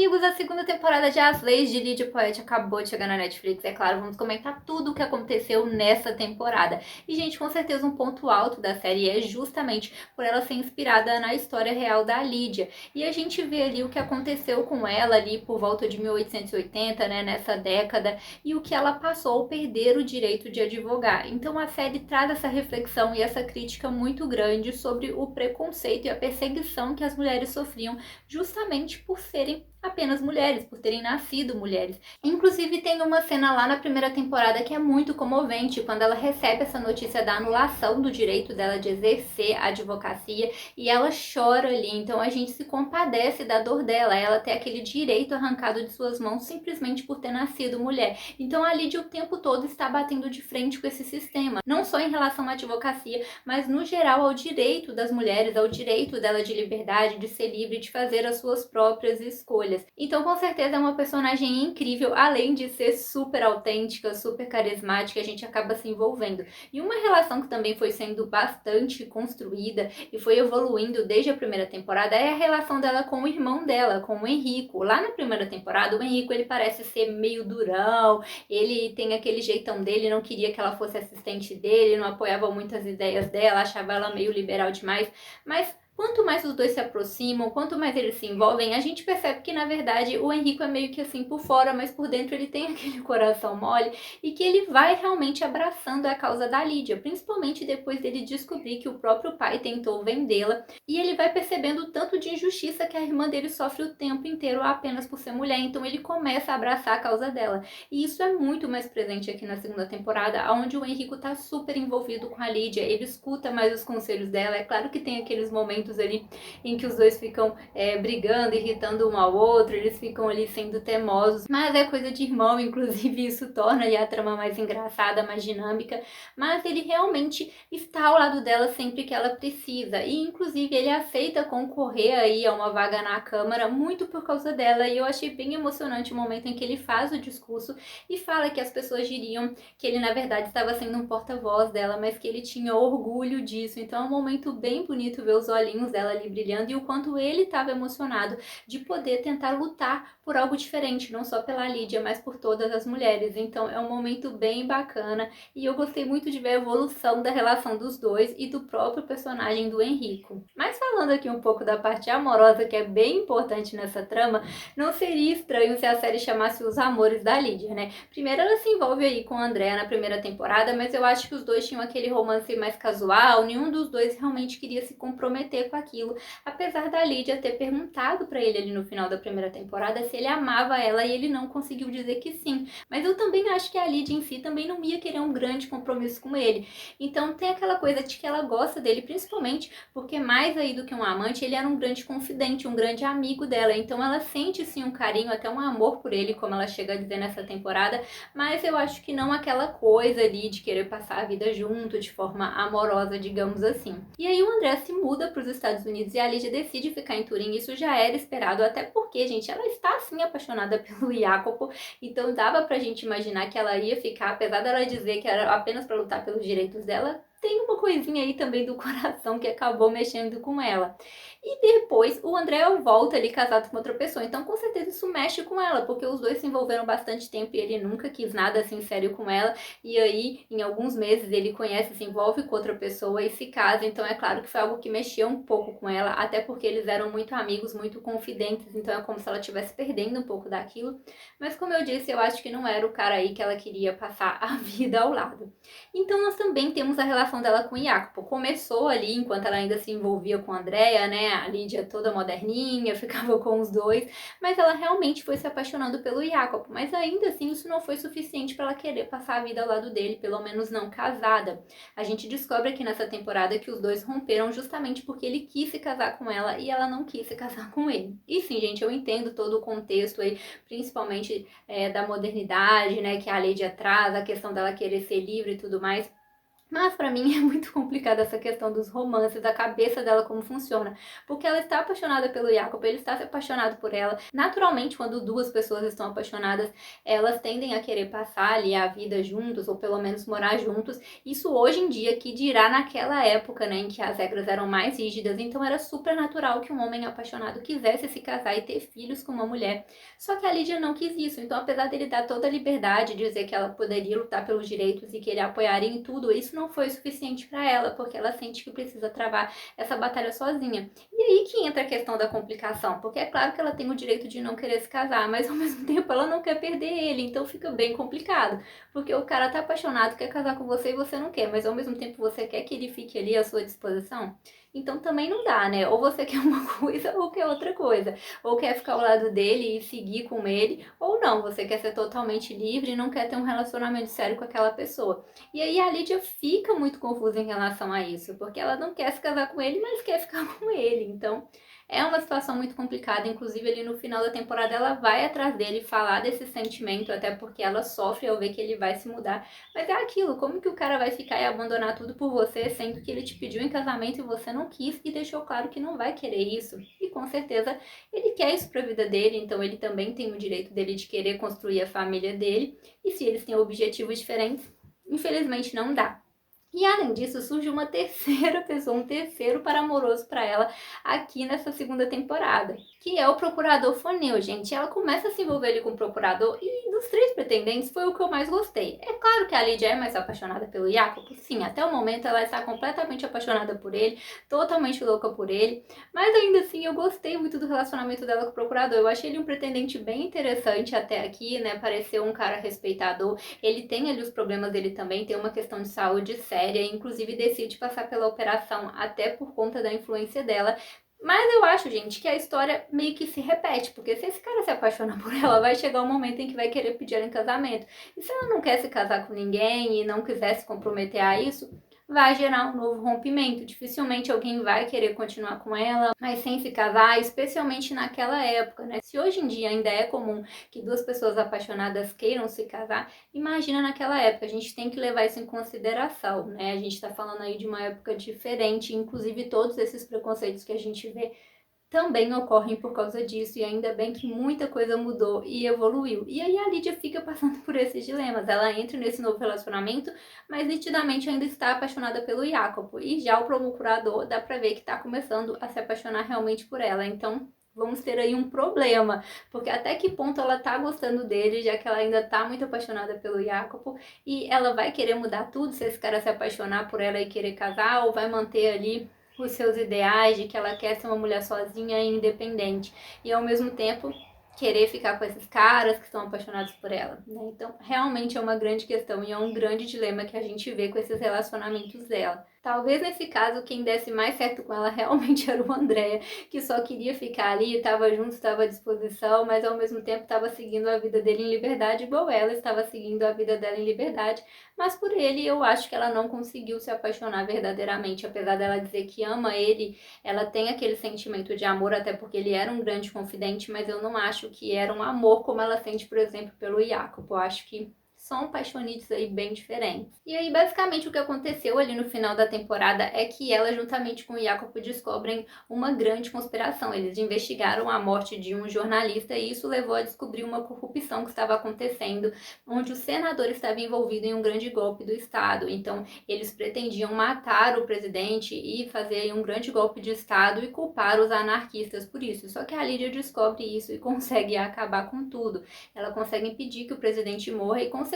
amigos, a segunda temporada de As Leis de Lydia Poet acabou de chegar na Netflix, é claro, vamos comentar tudo o que aconteceu nessa temporada. E, gente, com certeza um ponto alto da série é justamente por ela ser inspirada na história real da Lídia. E a gente vê ali o que aconteceu com ela ali por volta de 1880, né, nessa década, e o que ela passou ao perder o direito de advogar. Então a série traz essa reflexão e essa crítica muito grande sobre o preconceito e a perseguição que as mulheres sofriam justamente por serem apenas mulheres, por terem nascido mulheres. Inclusive tem uma cena lá na primeira temporada que é muito comovente, quando ela recebe essa notícia da anulação do direito dela de exercer a advocacia e ela chora ali, então a gente se compadece da dor dela, ela tem aquele direito arrancado de suas mãos simplesmente por ter nascido mulher. Então a Lídia o tempo todo está batendo de frente com esse sistema, não só em relação à advocacia, mas no geral ao direito das mulheres, ao direito dela de liberdade, de ser livre, de fazer as suas próprias escolhas. Então, com certeza, é uma personagem incrível, além de ser super autêntica, super carismática, a gente acaba se envolvendo. E uma relação que também foi sendo bastante construída e foi evoluindo desde a primeira temporada é a relação dela com o irmão dela, com o Henrico. Lá na primeira temporada, o Henrico ele parece ser meio durão, ele tem aquele jeitão dele, não queria que ela fosse assistente dele, não apoiava muitas ideias dela, achava ela meio liberal demais, mas quanto mais os dois se aproximam, quanto mais eles se envolvem, a gente percebe que, na verdade, o Henrico é meio que assim por fora, mas por dentro ele tem aquele coração mole e que ele vai realmente abraçando a causa da Lídia, principalmente depois dele descobrir que o próprio pai tentou vendê-la e ele vai percebendo o tanto de injustiça que a irmã dele sofre o tempo inteiro apenas por ser mulher, então ele começa a abraçar a causa dela. E isso é muito mais presente aqui na segunda temporada, onde o Henrico tá super envolvido com a Lídia, ele escuta mais os conselhos dela, é claro que tem aqueles momentos ali em que os dois ficam brigando, irritando um ao outro, eles ficam ali sendo teimosos, mas é coisa de irmão, inclusive isso torna ali a trama mais engraçada, mais dinâmica, mas ele realmente está ao lado dela sempre que ela precisa, e inclusive ele aceita concorrer aí a uma vaga na Câmara muito por causa dela, e eu achei bem emocionante o momento em que ele faz o discurso e fala que as pessoas diriam que ele na verdade estava sendo um porta-voz dela, mas que ele tinha orgulho disso, então é um momento bem bonito ver os olhinhos dela ali brilhando e o quanto ele estava emocionado de poder tentar lutar por algo diferente, não só pela Lídia, mas por todas as mulheres. Então é um momento bem bacana e eu gostei muito de ver a evolução da relação dos dois e do próprio personagem do Henrico. Mas falando aqui um pouco da parte amorosa, que é bem importante nessa trama, não seria estranho se a série chamasse Os Amores da Lídia, né? Primeiro ela se envolve aí com a Andrea na primeira temporada, mas eu acho que os dois tinham aquele romance mais casual, nenhum dos dois realmente queria se comprometer com aquilo, apesar da Lídia ter perguntado para ele ali no final da primeira temporada se ele amava ela e ele não conseguiu dizer que sim. Mas eu também acho que a Lídia em si também não ia querer um grande compromisso com ele. Então tem aquela coisa de que ela gosta dele, principalmente porque mais aí do que um amante, ele era um grande confidente, um grande amigo dela. Então ela sente sim um carinho, até um amor por ele, como ela chega a dizer nessa temporada, mas eu acho que não aquela coisa ali de querer passar a vida junto de forma amorosa, digamos assim. E aí o André se muda para os Estados Unidos e a Lídia decide ficar em Turim. Isso já era esperado, até porque, gente, ela está assim apaixonada pelo Jacopo, então dava pra gente imaginar que ela ia ficar, apesar dela dizer que era apenas para lutar pelos direitos dela, tem uma coisinha aí também do coração que acabou mexendo com ela. E depois o André volta ali casado com outra pessoa, então com certeza isso mexe com ela, porque os dois se envolveram bastante tempo e ele nunca quis nada assim sério com ela, e aí em alguns meses ele conhece, se envolve com outra pessoa e se casa, então é claro que foi algo que mexeu um pouco com ela, até porque eles eram muito amigos, muito confidentes, então é como se ela estivesse perdendo um pouco daquilo, mas como eu disse, eu acho que não era o cara aí que ela queria passar a vida ao lado. Então nós também temos a relação dela com o Jacopo. Começou ali, enquanto ela ainda se envolvia com a Andrea, né, a Lídia toda moderninha, ficava com os dois, mas ela realmente foi se apaixonando pelo Jacopo, mas ainda assim isso não foi suficiente para ela querer passar a vida ao lado dele, pelo menos não casada. A gente descobre aqui nessa temporada que os dois romperam justamente porque ele quis se casar com ela e ela não quis se casar com ele. E sim, gente, eu entendo todo o contexto aí, principalmente da modernidade, né, que a Lídia traz, a questão dela querer ser livre e tudo mais, Mas pra mim é muito complicada essa questão dos romances, da cabeça dela como funciona. Porque ela está apaixonada pelo Jacob, ele está apaixonado por ela. Naturalmente, quando duas pessoas estão apaixonadas, elas tendem a querer passar ali a vida juntos, ou pelo menos morar juntos. Isso hoje em dia, que dirá naquela época, né, em que as regras eram mais rígidas. Então era super natural que um homem apaixonado quisesse se casar e ter filhos com uma mulher. Só que a Lídia não quis isso. Então, apesar dele dar toda a liberdade, dizer que ela poderia lutar pelos direitos e que ele apoiaria em tudo, isso não foi suficiente para ela, porque ela sente que precisa travar essa batalha sozinha. E aí que entra a questão da complicação, porque é claro que ela tem o direito de não querer se casar, mas ao mesmo tempo ela não quer perder ele, então fica bem complicado, porque o cara tá apaixonado, quer casar com você e você não quer, mas ao mesmo tempo você quer que ele fique ali à sua disposição. Então também não dá, né? Ou você quer uma coisa ou quer outra coisa. Ou quer ficar ao lado dele e seguir com ele, ou não, você quer ser totalmente livre e não quer ter um relacionamento sério com aquela pessoa. E aí a Lídia fica muito confusa em relação a isso, porque ela não quer se casar com ele, mas quer ficar com ele. Então é uma situação muito complicada. Inclusive, ali no final da temporada, ela vai atrás dele falar desse sentimento, até porque ela sofre ao ver que ele vai se mudar. Mas é aquilo, como que o cara vai ficar e abandonar tudo por você, sendo que ele te pediu em casamento e você não quis e deixou claro que não vai querer isso? E com certeza ele quer isso pra vida dele, então ele também tem o direito dele de querer construir a família dele. E se eles têm objetivos diferentes, infelizmente não dá. E além disso, surge uma terceira pessoa, um terceiro par amoroso para ela aqui nessa segunda temporada, que é o procurador Foneu, gente. Ela começa a se envolver ali com o procurador e dos três pretendentes foi o que eu mais gostei. É claro que a Lídia é mais apaixonada pelo Jacob, sim, até o momento ela está completamente apaixonada por ele, totalmente louca por ele, mas ainda assim eu gostei muito do relacionamento dela com o procurador. Eu achei ele um pretendente bem interessante até aqui, né? Pareceu um cara respeitador. Ele tem ali os problemas dele também, tem uma questão de saúde séria, inclusive decide passar pela operação até por conta da influência dela. Mas eu acho, gente, que a história meio que se repete, porque se esse cara se apaixona por ela, vai chegar um momento em que vai querer pedir ela em casamento. E se ela não quer se casar com ninguém e não quiser se comprometer a isso, vai gerar um novo rompimento. Dificilmente alguém vai querer continuar com ela, mas sem se casar, especialmente naquela época, né? Se hoje em dia ainda é comum que duas pessoas apaixonadas queiram se casar, imagina naquela época. A gente tem que levar isso em consideração, né? A gente tá falando aí de uma época diferente, inclusive todos esses preconceitos que a gente vê também ocorrem por causa disso, e ainda bem que muita coisa mudou e evoluiu. E aí a Lídia fica passando por esses dilemas. Ela entra nesse novo relacionamento, mas nitidamente ainda está apaixonada pelo Jacopo. E já o procurador dá pra ver que tá começando a se apaixonar realmente por ela. Então vamos ter aí um problema, porque até que ponto ela tá gostando dele, já que ela ainda tá muito apaixonada pelo Jacopo, e ela vai querer mudar tudo se esse cara se apaixonar por ela e querer casar, ou vai manter ali os seus ideais de que ela quer ser uma mulher sozinha e independente, e ao mesmo tempo querer ficar com esses caras que estão apaixonados por ela, né? Então, realmente é uma grande questão e é um grande dilema que a gente vê com esses relacionamentos dela. Talvez nesse caso quem desse mais certo com ela realmente era o Andréia, que só queria ficar ali, estava junto, estava à disposição, mas ao mesmo tempo estava seguindo a vida dele em liberdade, igual ela estava seguindo a vida dela em liberdade. Mas por ele eu acho que ela não conseguiu se apaixonar verdadeiramente, apesar dela dizer que ama ele, ela tem aquele sentimento de amor, até porque ele era um grande confidente, mas eu não acho que era um amor como ela sente, por exemplo, pelo Jacob. Eu acho que são paixonites aí bem diferentes. E aí, basicamente, o que aconteceu ali no final da temporada é que ela, juntamente com o Jacob, descobrem uma grande conspiração. Eles investigaram a morte de um jornalista e isso levou a descobrir uma corrupção que estava acontecendo, onde o senador estava envolvido em um grande golpe do Estado. Então, eles pretendiam matar o presidente e fazer um grande golpe de Estado e culpar os anarquistas por isso. Só que a Lídia descobre isso e consegue acabar com tudo. Ela consegue impedir que o presidente morra e, consequentemente,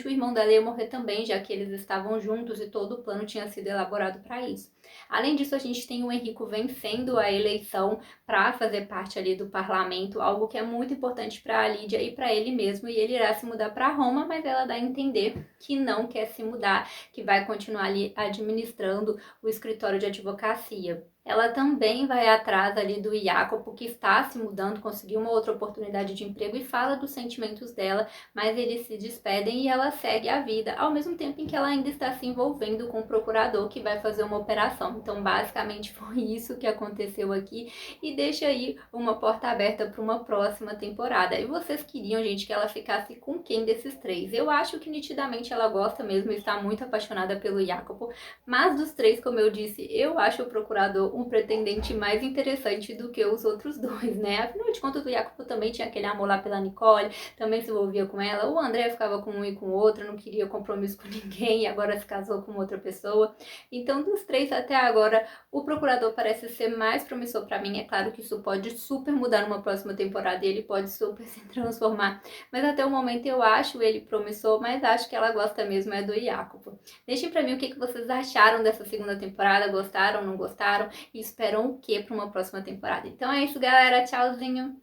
o irmão dela ia morrer também, já que eles estavam juntos e todo o plano tinha sido elaborado para isso. Além disso, a gente tem o Henrico vencendo a eleição para fazer parte ali do parlamento, algo que é muito importante para a Lídia e para ele mesmo, e ele irá se mudar para Roma, mas ela dá a entender que não quer se mudar, que vai continuar ali administrando o escritório de advocacia. Ela também vai atrás ali do Jacopo, que está se mudando, conseguiu uma outra oportunidade de emprego e fala dos sentimentos dela, mas eles se despedem e ela segue a vida, ao mesmo tempo em que ela ainda está se envolvendo com o procurador que vai fazer uma operação. Então, basicamente foi isso que aconteceu aqui e deixa aí uma porta aberta para uma próxima temporada. E vocês queriam, gente, que ela ficasse com quem desses três? Eu acho que nitidamente ela gosta mesmo, está muito apaixonada pelo Jacopo, mas dos três, como eu disse, eu acho o procurador um pretendente mais interessante do que os outros dois, né? Afinal de contas, o Jacopo também tinha aquele amor lá pela Nicole, também se envolvia com ela. O André ficava com um e com o outro, não queria compromisso com ninguém e agora se casou com outra pessoa. Então, dos três até agora, o procurador parece ser mais promissor para mim. É claro que isso pode super mudar numa próxima temporada e ele pode super se transformar. Mas até o momento eu acho ele promissor, mas acho que ela gosta mesmo é do Jacopo. Deixem pra mim o que vocês acharam dessa segunda temporada, gostaram, não gostaram e esperam o que para uma próxima temporada. Então é isso, galera, tchauzinho!